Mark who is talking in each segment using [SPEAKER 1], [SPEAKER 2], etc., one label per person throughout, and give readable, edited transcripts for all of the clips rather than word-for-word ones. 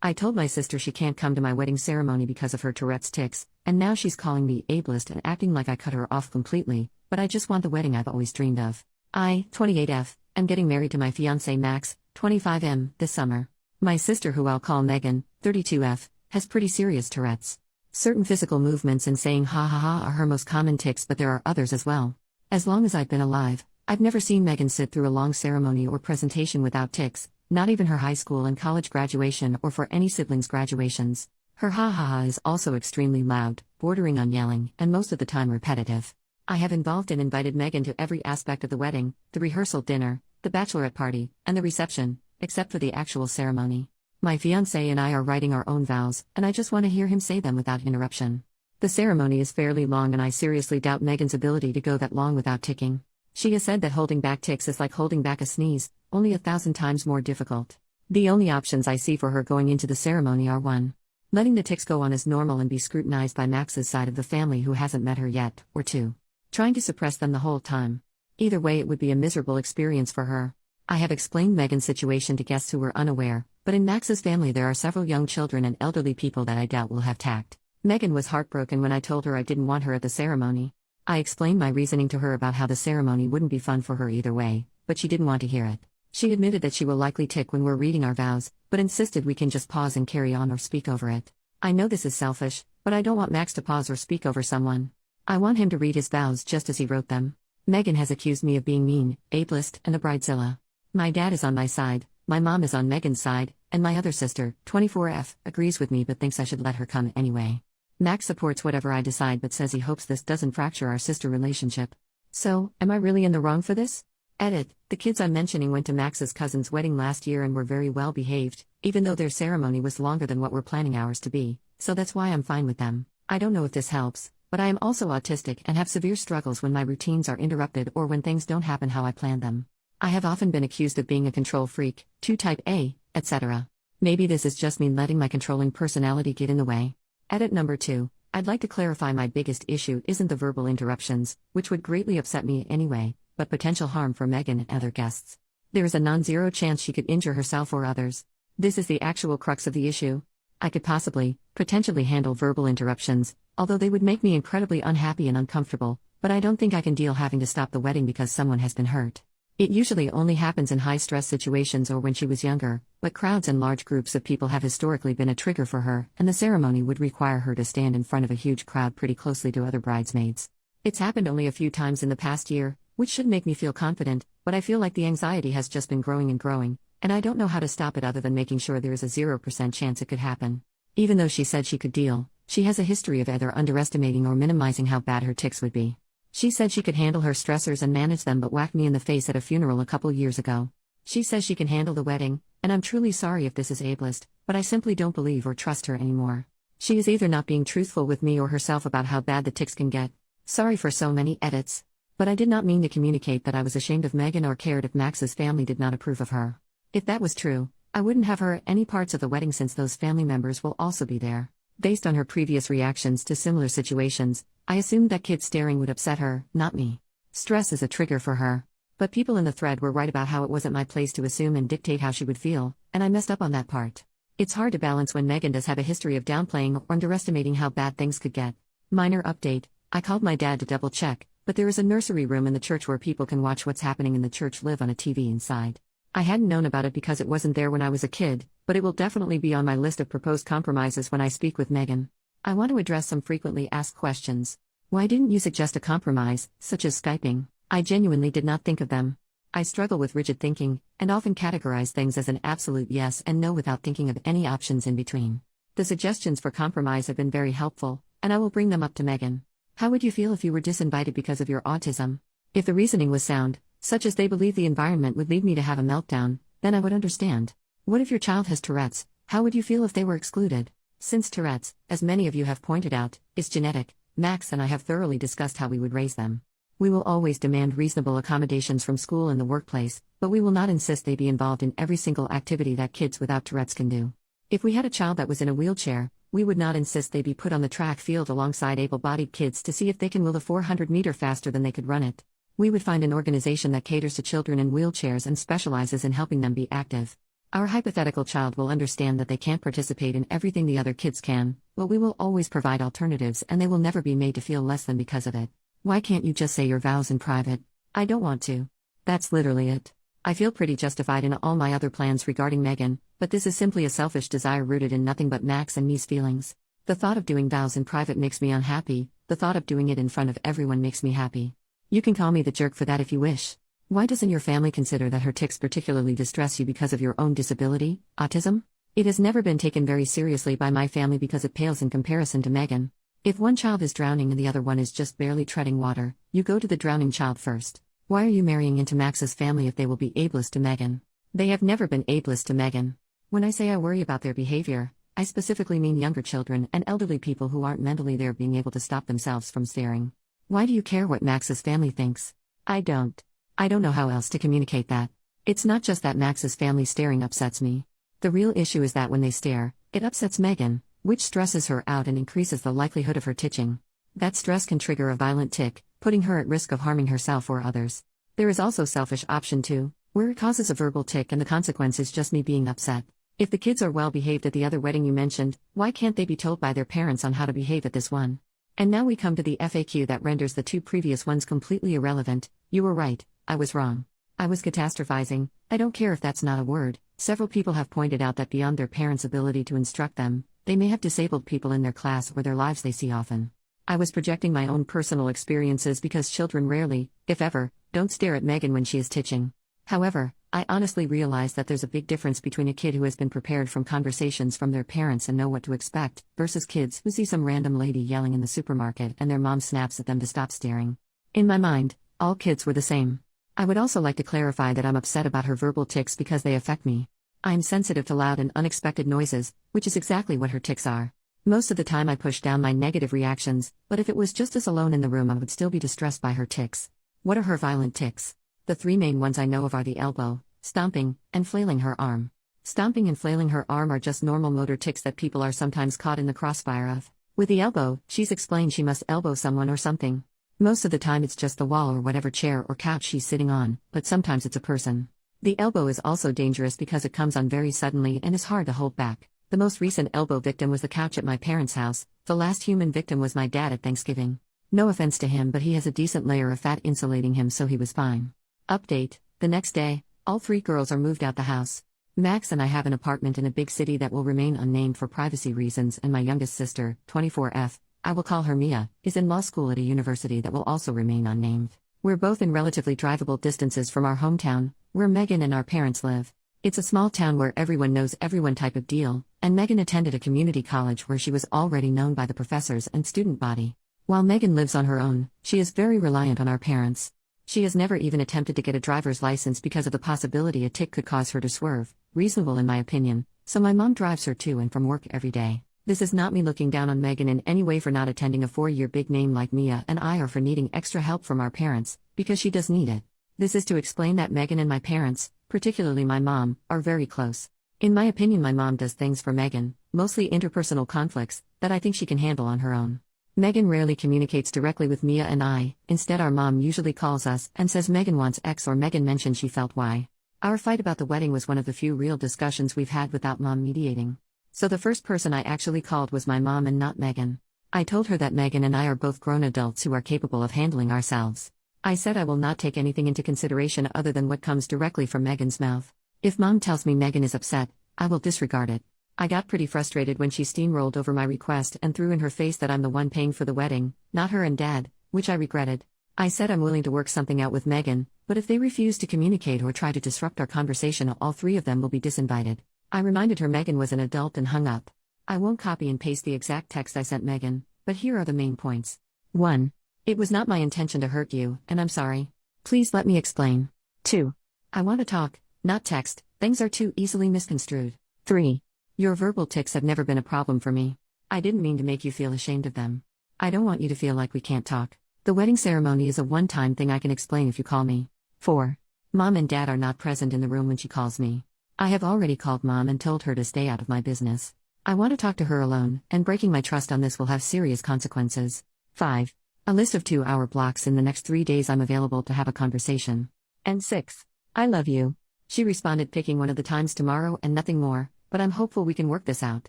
[SPEAKER 1] I told my sister she can't come to my wedding ceremony because of her Tourette's tics, and now she's calling me ableist and acting like I cut her off completely, but I just want the wedding I've always dreamed of. I, 28F, am getting married to my fiancé Max, 25M, this summer. My sister, who I'll call Megan, 32F, has pretty serious Tourette's. Certain physical movements and saying ha ha ha are her most common tics, but there are others as well. As long as I've been alive, I've never seen Megan sit through a long ceremony or presentation without tics, not even her high school and college graduation or for any siblings' graduations. Her ha ha ha is also extremely loud, bordering on yelling, and most of the time repetitive. I have involved and invited Megan to every aspect of the wedding, the rehearsal dinner, the bachelorette party, and the reception, except for the actual ceremony. My fiancé and I are writing our own vows, and I just want to hear him say them without interruption. The ceremony is fairly long, and I seriously doubt Megan's ability to go that long without ticking. She has said that holding back tics is like holding back a sneeze, only 1,000 times more difficult. The only options I see for her going into the ceremony are 1. Letting the tics go on as normal and be scrutinized by Max's side of the family who hasn't met her yet, or 2. Trying to suppress them the whole time. Either way, it would be a miserable experience for her. I have explained Megan's situation to guests who were unaware, but in Max's family there are several young children and elderly people that I doubt will have tact. Megan was heartbroken when I told her I didn't want her at the ceremony. I explained my reasoning to her about how the ceremony wouldn't be fun for her either way, but she didn't want to hear it. She admitted that she will likely tic when we're reading our vows, but insisted we can just pause and carry on or speak over it. I know this is selfish, but I don't want Max to pause or speak over someone. I want him to read his vows just as he wrote them. Megan has accused me of being mean, ableist, and a bridezilla. My dad is on my side, my mom is on Megan's side, and my other sister, 24F, agrees with me but thinks I should let her come anyway. Max supports whatever I decide but says he hopes this doesn't fracture our sister relationship. So, am I really in the wrong for this? Edit: the kids I'm mentioning went to Max's cousin's wedding last year and were very well behaved, even though their ceremony was longer than what we're planning ours to be, so that's why I'm fine with them. I don't know if this helps, but I am also autistic and have severe struggles when my routines are interrupted or when things don't happen how I planned them. I have often been accused of being a control freak, 2 type A, etc. Maybe this is just me letting my controlling personality get in the way. Edit number 2. I'd like to clarify my biggest issue isn't the verbal interruptions, which would greatly upset me anyway, but potential harm for Megan and other guests. There is a non-zero chance she could injure herself or others. This is the actual crux of the issue. I could potentially handle verbal interruptions, although they would make me incredibly unhappy and uncomfortable, but I don't think I can deal having to stop the wedding because someone has been hurt. It usually only happens in high-stress situations or when she was younger, but crowds and large groups of people have historically been a trigger for her, and the ceremony would require her to stand in front of a huge crowd pretty closely to other bridesmaids. It's happened only a few times in the past year, which should make me feel confident, but I feel like the anxiety has just been growing and growing, and I don't know how to stop it other than making sure there is a 0% chance it could happen. Even though she said she could deal, she has a history of either underestimating or minimizing how bad her tics would be. She said she could handle her stressors and manage them but whacked me in the face at a funeral a couple years ago. She says she can handle the wedding, and I'm truly sorry if this is ableist, but I simply don't believe or trust her anymore. She is either not being truthful with me or herself about how bad the tics can get. Sorry for so many edits. But I did not mean to communicate that I was ashamed of Megan or cared if Max's family did not approve of her. If that was true, I wouldn't have her at any parts of the wedding since those family members will also be there. Based on her previous reactions to similar situations, I assumed that kids staring would upset her, not me. Stress is a trigger for her. But people in the thread were right about how it wasn't my place to assume and dictate how she would feel, and I messed up on that part. It's hard to balance when Megan does have a history of downplaying or underestimating how bad things could get. Minor update: I called my dad to double check, but there is a nursery room in the church where people can watch what's happening in the church live on a TV inside. I hadn't known about it because it wasn't there when I was a kid, but it will definitely be on my list of proposed compromises when I speak with Megan. I want to address some frequently asked questions. Why didn't you suggest a compromise, such as Skyping? I genuinely did not think of them. I struggle with rigid thinking, and often categorize things as an absolute yes and no without thinking of any options in between. The suggestions for compromise have been very helpful, and I will bring them up to Megan. How would you feel if you were disinvited because of your autism? If the reasoning was sound, such as they believe the environment would lead me to have a meltdown, then I would understand. What if your child has Tourette's? How would you feel if they were excluded? Since Tourette's, as many of you have pointed out, is genetic, Max and I have thoroughly discussed how we would raise them. We will always demand reasonable accommodations from school and the workplace, but we will not insist they be involved in every single activity that kids without Tourette's can do. If we had a child that was in a wheelchair, we would not insist they be put on the track field alongside able-bodied kids to see if they can will a 400-meter faster than they could run it. We would find an organization that caters to children in wheelchairs and specializes in helping them be active. Our hypothetical child will understand that they can't participate in everything the other kids can, but we will always provide alternatives and they will never be made to feel less than because of it. Why can't you just say your vows in private? I don't want to. That's literally it. I feel pretty justified in all my other plans regarding Megan, but this is simply a selfish desire rooted in nothing but Max and me's feelings. The thought of doing vows in private makes me unhappy, the thought of doing it in front of everyone makes me happy. You can call me the jerk for that if you wish. Why doesn't your family consider that her tics particularly distress you because of your own disability, autism? It has never been taken very seriously by my family because it pales in comparison to Megan. If one child is drowning and the other one is just barely treading water, you go to the drowning child first. Why are you marrying into Max's family if they will be ableist to Megan? They have never been ableist to Megan. When I say I worry about their behavior, I specifically mean younger children and elderly people who aren't mentally there being able to stop themselves from staring. Why do you care what Max's family thinks? I don't. I don't know how else to communicate that. It's not just that Max's family staring upsets me. The real issue is that when they stare, it upsets Megan, which stresses her out and increases the likelihood of her titching. That stress can trigger a violent tic, putting her at risk of harming herself or others. There is also selfish option 2, where it causes a verbal tic and the consequence is just me being upset. If the kids are well behaved at the other wedding you mentioned, why can't they be told by their parents on how to behave at this one? And now we come to the FAQ that renders the 2 previous ones completely irrelevant. You were right, I was wrong. I was catastrophizing. I don't care if that's not a word. Several people have pointed out that beyond their parents' ability to instruct them, they may have disabled people in their class or their lives they see often. I was projecting my own personal experiences because children rarely, if ever, don't stare at Megan when she is titching. However, I honestly realize that there's a big difference between a kid who has been prepared from conversations from their parents and know what to expect, versus kids who see some random lady yelling in the supermarket and their mom snaps at them to stop staring. In my mind, all kids were the same. I would also like to clarify that I'm upset about her verbal tics because they affect me. I'm sensitive to loud and unexpected noises, which is exactly what her tics are. Most of the time I push down my negative reactions, but if it was just us alone in the room I would still be distressed by her tics. What are her violent tics? The 3 main ones I know of are the elbow, stomping, and flailing her arm. Stomping and flailing her arm are just normal motor tics that people are sometimes caught in the crossfire of. With the elbow, she's explained she must elbow someone or something. Most of the time it's just the wall or whatever chair or couch she's sitting on, but sometimes it's a person. The elbow is also dangerous because it comes on very suddenly and is hard to hold back. The most recent elbow victim was the couch at my parents' house. The last human victim was my dad at Thanksgiving. No offense to him, but he has a decent layer of fat insulating him, so he was fine. Update: the next day, all 3 girls are moved out the house. Max and I have an apartment in a big city that will remain unnamed for privacy reasons, and my youngest sister, 24F, I will call her Mia, is in law school at a university that will also remain unnamed. We're both in relatively drivable distances from our hometown, where Megan and our parents live. It's a small town where everyone knows everyone type of deal, and Megan attended a community college where she was already known by the professors and student body. While Megan lives on her own, she is very reliant on our parents. She has never even attempted to get a driver's license because of the possibility a tic could cause her to swerve, reasonable in my opinion, so my mom drives her to and from work every day. This is not me looking down on Megan in any way for not attending a 4-year big name like Mia and I, or for needing extra help from our parents, because she does need it. This is to explain that Megan and my parents, particularly my mom, are very close. In my opinion, my mom does things for Megan, mostly interpersonal conflicts, that I think she can handle on her own. Megan rarely communicates directly with Mia and I. Instead, our mom usually calls us and says Megan wants X or Megan mentioned she felt Y. Our fight about the wedding was one of the few real discussions we've had without mom mediating. So the first person I actually called was my mom and not Megan. I told her that Megan and I are both grown adults who are capable of handling ourselves. I said I will not take anything into consideration other than what comes directly from Megan's mouth. If mom tells me Megan is upset, I will disregard it. I got pretty frustrated when she steamrolled over my request and threw in her face that I'm the one paying for the wedding, not her and dad, which I regretted. I said I'm willing to work something out with Megan, but if they refuse to communicate or try to disrupt our conversation, all 3 of them will be disinvited. I reminded her Megan was an adult and hung up. I won't copy and paste the exact text I sent Megan, but here are the main points. 1. It was not my intention to hurt you, and I'm sorry. Please let me explain. 2. I want to talk, not text. Things are too easily misconstrued. 3. Your verbal tics have never been a problem for me. I didn't mean to make you feel ashamed of them. I don't want you to feel like we can't talk. The wedding ceremony is a one-time thing I can explain if you call me. 4. Mom and dad are not present in the room when she calls me. I have already called mom and told her to stay out of my business. I want to talk to her alone, and breaking my trust on this will have serious consequences. 5. A list of 2-hour blocks in the next 3 days I'm available to have a conversation. And 6. I love you. She responded picking one of the times tomorrow and nothing more, but I'm hopeful we can work this out.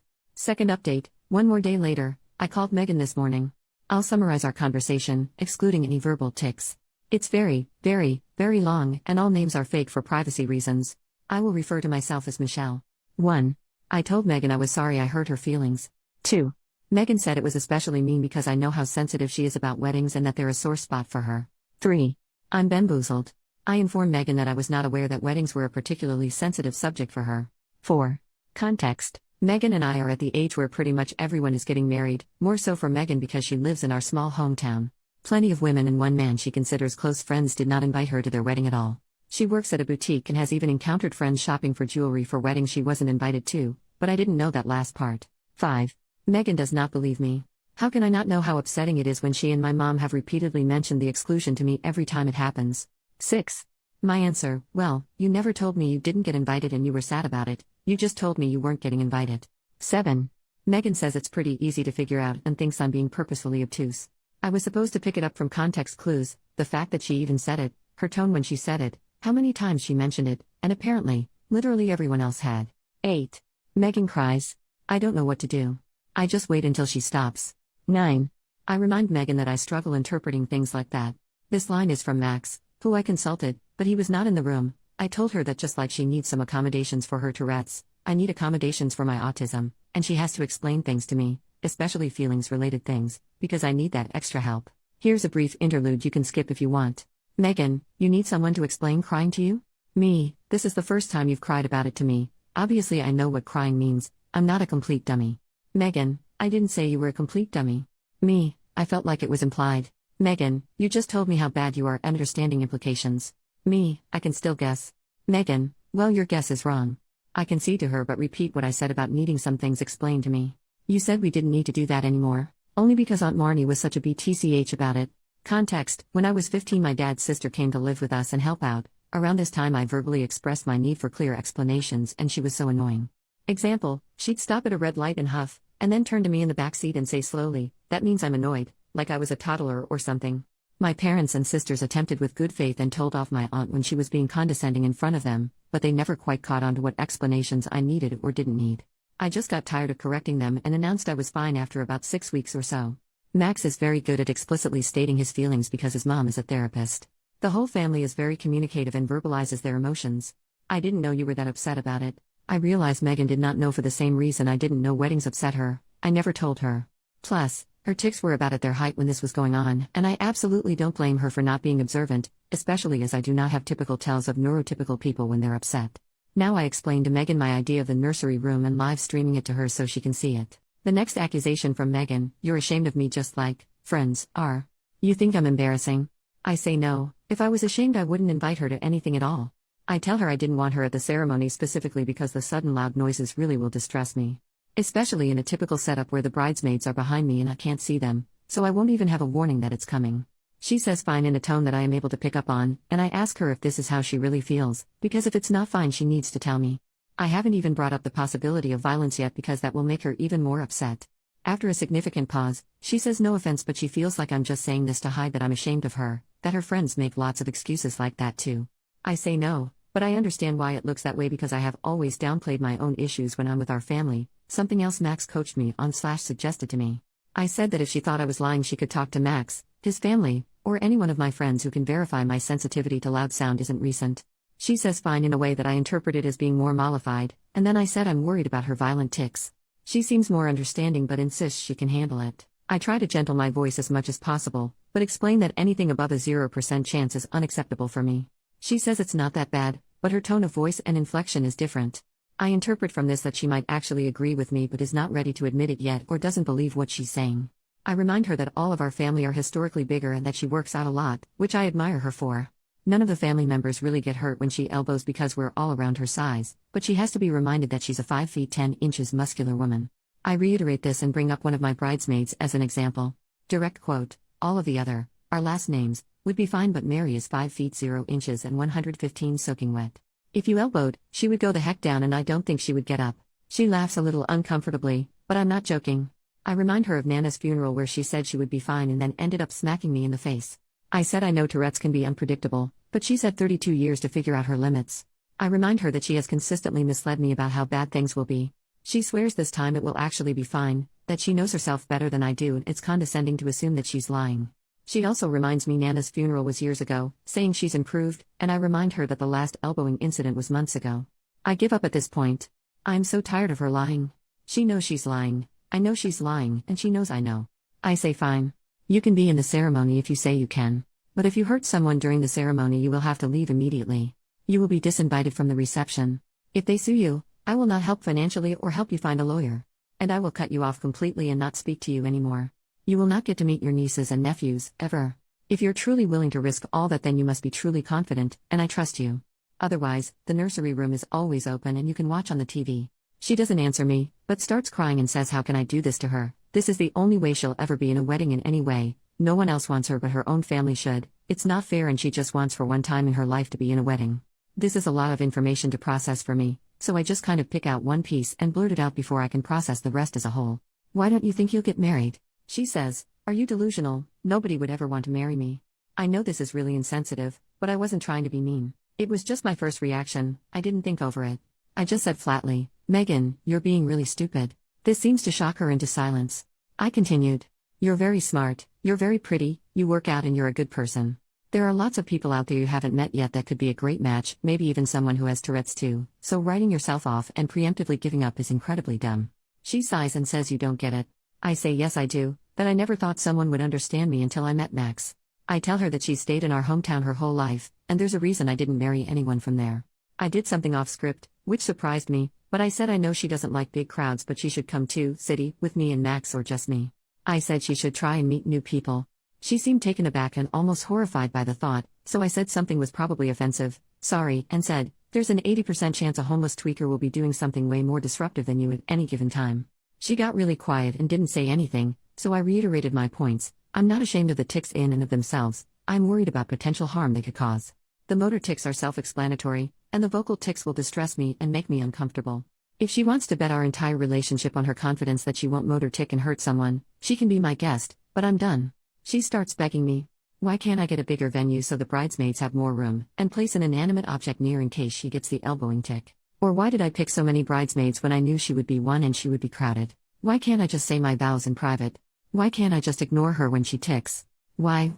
[SPEAKER 1] Second update, one more day later, I called Megan this morning. I'll summarize our conversation, excluding any verbal tics. It's very, very, very long, and all names are fake for privacy reasons. I will refer to myself as Michelle. 1. I told Megan I was sorry I hurt her feelings. 2. Megan said it was especially mean because I know how sensitive she is about weddings and that they're a sore spot for her. 3. I'm bamboozled. I informed Megan that I was not aware that weddings were a particularly sensitive subject for her. 4. Context. Megan and I are at the age where pretty much everyone is getting married, more so for Megan because she lives in our small hometown. Plenty of women and one man she considers close friends did not invite her to their wedding at all. She works at a boutique and has even encountered friends shopping for jewelry for weddings she wasn't invited to, but I didn't know that last part. 5. Megan does not believe me. How can I not know how upsetting it is when she and my mom have repeatedly mentioned the exclusion to me every time it happens? 6. My answer, well, you never told me you didn't get invited and you were sad about it, you just told me you weren't getting invited. 7. Megan says it's pretty easy to figure out and thinks I'm being purposefully obtuse. I was supposed to pick it up from context clues, the fact that she even said it, her tone when she said it, how many times she mentioned it, and apparently, literally everyone else had. 8. Megan cries. I don't know what to do. I just wait until she stops. 9. I remind Megan that I struggle interpreting things like that. This line is from Max, who I consulted, but he was not in the room. I told her that just like she needs some accommodations for her Tourette's, I need accommodations for my autism, and she has to explain things to me, especially feelings-related things, because I need that extra help. Here's a brief interlude you can skip if you want. Megan, you need someone to explain crying to you? Me, this is the first time you've cried about it to me. Obviously I know what crying means, I'm not a complete dummy. Megan, I didn't say you were a complete dummy. Me, I felt like it was implied. Megan, you just told me how bad you are at understanding implications. Me, I can still guess. Megan, well your guess is wrong. I concede to her but repeat what I said about needing some things explained to me. You said we didn't need to do that anymore. Only because Aunt Marnie was such a BTCH about it. Context, when I was 15 my dad's sister came to live with us and help out. Around this time I verbally expressed my need for clear explanations and she was so annoying. Example, she'd stop at a red light and huff, and then turn to me in the backseat and say slowly, that means I'm annoyed, like I was a toddler or something. My parents and sisters attempted with good faith and told off my aunt when she was being condescending in front of them, but they never quite caught on to what explanations I needed or didn't need. I just got tired of correcting them and announced I was fine after about 6 weeks or so. Max is very good at explicitly stating his feelings because his mom is a therapist. The whole family is very communicative and verbalizes their emotions. I didn't know you were that upset about it. I realized Megan did not know for the same reason I didn't know weddings upset her. I never told her. Plus, her tics were about at their height when this was going on, and I absolutely don't blame her for not being observant, especially as I do not have typical tells of neurotypical people when they're upset. Now I explained to Megan my idea of the nursery room and live streaming it to her so she can see it. The next accusation from Megan, you're ashamed of me just like friends are. You think I'm embarrassing? I say no, if I was ashamed I wouldn't invite her to anything at all. I tell her I didn't want her at the ceremony specifically because the sudden loud noises really will distress me. Especially in a typical setup where the bridesmaids are behind me and I can't see them, so I won't even have a warning that it's coming. She says fine in a tone that I am able to pick up on, and I ask her if this is how she really feels, because if it's not fine she needs to tell me. I haven't even brought up the possibility of violence yet because that will make her even more upset. After a significant pause, she says no offense but she feels like I'm just saying this to hide that I'm ashamed of her, that her friends make lots of excuses like that too. I say no, but I understand why it looks that way because I have always downplayed my own issues when I'm with our family, something else Max coached me on / suggested to me. I said that if she thought I was lying she could talk to Max, his family, or any one of my friends who can verify my sensitivity to loud sound isn't recent. She says fine in a way that I interpreted as being more mollified, and then I said I'm worried about her violent tics. She seems more understanding but insists she can handle it. I try to gentle my voice as much as possible, but explain that anything above a 0% chance is unacceptable for me. She says it's not that bad, but her tone of voice and inflection is different. I interpret from this that she might actually agree with me but is not ready to admit it yet or doesn't believe what she's saying. I remind her that all of our family are historically bigger and that she works out a lot, which I admire her for. None of the family members really get hurt when she elbows because we're all around her size, but she has to be reminded that she's a 5 feet 10 inches muscular woman. I reiterate this and bring up one of my bridesmaids as an example. Direct quote, all of the other, our last names, would be fine but Mary is 5 feet 0 inches and 115 soaking wet. If you elbowed, she would go the heck down and I don't think she would get up. She laughs a little uncomfortably, but I'm not joking. I remind her of Nana's funeral where she said she would be fine and then ended up smacking me in the face. I said I know Tourette's can be unpredictable, but she's had 32 years to figure out her limits. I remind her that she has consistently misled me about how bad things will be. She swears this time it will actually be fine, that she knows herself better than I do, and it's condescending to assume that she's lying. She also reminds me Nana's funeral was years ago, saying she's improved, and I remind her that the last elbowing incident was months ago. I give up at this point. I'm so tired of her lying. She knows she's lying, I know she's lying, and she knows I know. I say fine. You can be in the ceremony if you say you can. But if you hurt someone during the ceremony, you will have to leave immediately. You will be disinvited from the reception. If they sue you, I will not help financially or help you find a lawyer. And I will cut you off completely and not speak to you anymore. You will not get to meet your nieces and nephews, ever. If you're truly willing to risk all that, then you must be truly confident, and I trust you. Otherwise, the nursery room is always open and you can watch on the TV. She doesn't answer me, but starts crying and says, how can I do this to her? This is the only way she'll ever be in a wedding in any way. No one else wants her but her own family should. It's not fair, and she just wants for one time in her life to be in a wedding. This is a lot of information to process for me, so I just kind of pick out one piece and blurt it out before I can process the rest as a whole. Why don't you think you'll get married? She says, are you delusional? Nobody would ever want to marry me. I know this is really insensitive, but I wasn't trying to be mean. It was just my first reaction, I didn't think over it. I just said flatly, Megan, you're being really stupid. This seems to shock her into silence. I continued, you're very smart, you're very pretty, you work out, and you're a good person. There are lots of people out there you haven't met yet that could be a great match, maybe even someone who has Tourette's too, so writing yourself off and preemptively giving up is incredibly dumb. She sighs and says, you don't get it. I say yes I do, that I never thought someone would understand me until I met Max. I tell her that she's stayed in our hometown her whole life, and there's a reason I didn't marry anyone from there. I did something off script, which surprised me, but I said I know she doesn't like big crowds, but she should come to city with me and Max, or just me. I said she should try and meet new people. She seemed taken aback and almost horrified by the thought, so I said something was probably offensive, sorry, and said, there's an 80% chance a homeless tweaker will be doing something way more disruptive than you at any given time. She got really quiet and didn't say anything, so I reiterated my points. I'm not ashamed of the tics in and of themselves, I'm worried about potential harm they could cause. The motor tics are self-explanatory, and the vocal tics will distress me and make me uncomfortable. If she wants to bet our entire relationship on her confidence that she won't motor tic and hurt someone, she can be my guest, but I'm done. She starts begging me. Why can't I get a bigger venue so the bridesmaids have more room, and place an inanimate object near in case she gets the elbowing tic? Or why did I pick so many bridesmaids when I knew she would be one and she would be crowded? Why can't I just say my vows in private? Why can't I just ignore her when she tics? Why?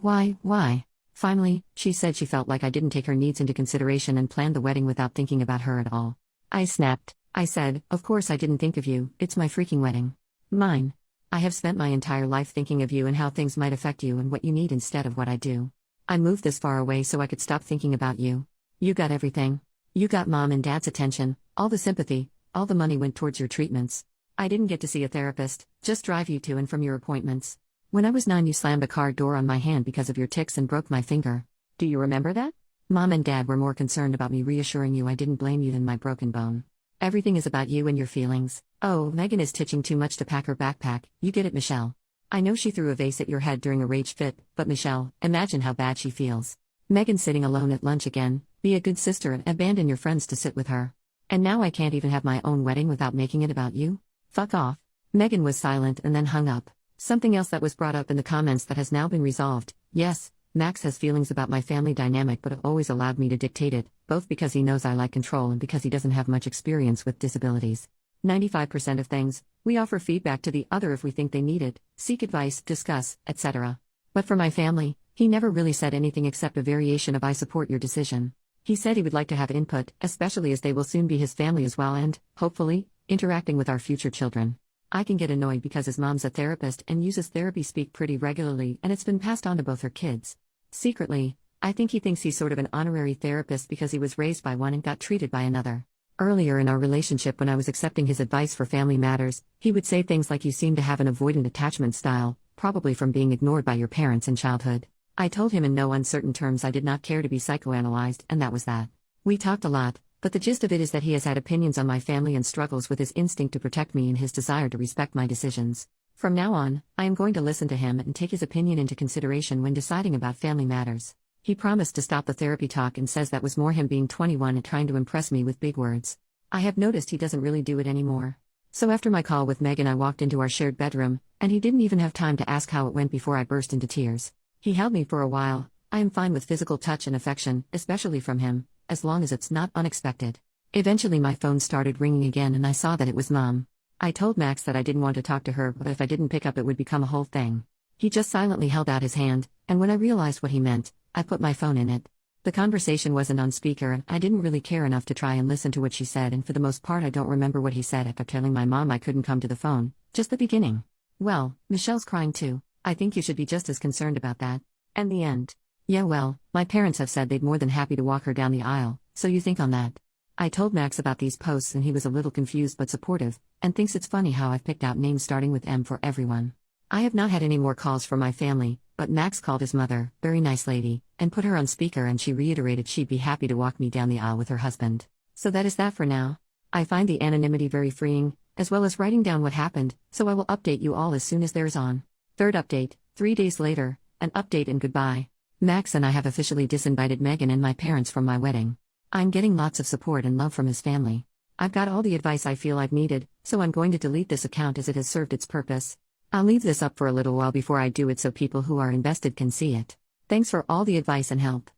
[SPEAKER 1] Finally, she said she felt like I didn't take her needs into consideration and planned the wedding without thinking about her at all. I snapped. I said, of course I didn't think of you, it's my freaking wedding. Mine. I have spent my entire life thinking of you and how things might affect you and what you need instead of what I do. I moved this far away so I could stop thinking about you. You got everything. You got mom and dad's attention, all the sympathy, all the money went towards your treatments. I didn't get to see a therapist, just drive you to and from your appointments. When I was 9, you slammed a car door on my hand because of your tics and broke my finger. Do you remember that? Mom and dad were more concerned about me reassuring you I didn't blame you than my broken bone. Everything is about you and your feelings. Oh, Megan is titching too much to pack her backpack, you get it, Michelle. I know she threw a vase at your head during a rage fit, but Michelle, imagine how bad she feels. Megan sitting alone at lunch again, be a good sister and abandon your friends to sit with her. And now I can't even have my own wedding without making it about you? Fuck off. Megan was silent and then hung up. Something else that was brought up in the comments that has now been resolved. Yes, Max has feelings about my family dynamic but always allowed me to dictate it, both because he knows I like control and because he doesn't have much experience with disabilities. 95% of things, we offer feedback to the other if we think they need it, seek advice, discuss, etc. But for my family, he never really said anything except a variation of I support your decision. He said he would like to have input, especially as they will soon be his family as well and, hopefully, interacting with our future children. I can get annoyed because his mom's a therapist and uses therapy speak pretty regularly and it's been passed on to both her kids. Secretly, I think he thinks he's sort of an honorary therapist because he was raised by one and got treated by another. Earlier in our relationship when I was accepting his advice for family matters, he would say things like you seem to have an avoidant attachment style, probably from being ignored by your parents in childhood. I told him in no uncertain terms I did not care to be psychoanalyzed and that was that. We talked a lot, but the gist of it is that he has had opinions on my family and struggles with his instinct to protect me and his desire to respect my decisions. From now on, I am going to listen to him and take his opinion into consideration when deciding about family matters. He promised to stop the therapy talk and says that was more him being 21 and trying to impress me with big words. I have noticed he doesn't really do it anymore. So after my call with Megan I walked into our shared bedroom, and he didn't even have time to ask how it went before I burst into tears. He held me for a while. I am fine with physical touch and affection, especially from him, as long as it's not unexpected. Eventually my phone started ringing again and I saw that it was Mom. I told Max that I didn't want to talk to her, but if I didn't pick up it would become a whole thing. He just silently held out his hand, and when I realized what he meant, I put my phone in it. The conversation wasn't on speaker and I didn't really care enough to try and listen to what she said, and for the most part I don't remember what he said after telling my mom I couldn't come to the phone, just the beginning. Well, Michelle's crying too. I think you should be just as concerned about that. And the end. Yeah, well, my parents have said they'd more than happy to walk her down the aisle, so you think on that. I told Max about these posts and he was a little confused but supportive, and thinks it's funny how I've picked out names starting with M for everyone. I have not had any more calls from my family, but Max called his mother, very nice lady, and put her on speaker, and she reiterated she'd be happy to walk me down the aisle with her husband. So that is that for now. I find the anonymity very freeing, as well as writing down what happened, so I will update you all as soon as there is on. Third update, 3 days later, an update and goodbye. Max and I have officially disinvited Megan and my parents from my wedding. I'm getting lots of support and love from his family. I've got all the advice I feel I've needed, so I'm going to delete this account as it has served its purpose. I'll leave this up for a little while before I do it so people who are invested can see it. Thanks for all the advice and help.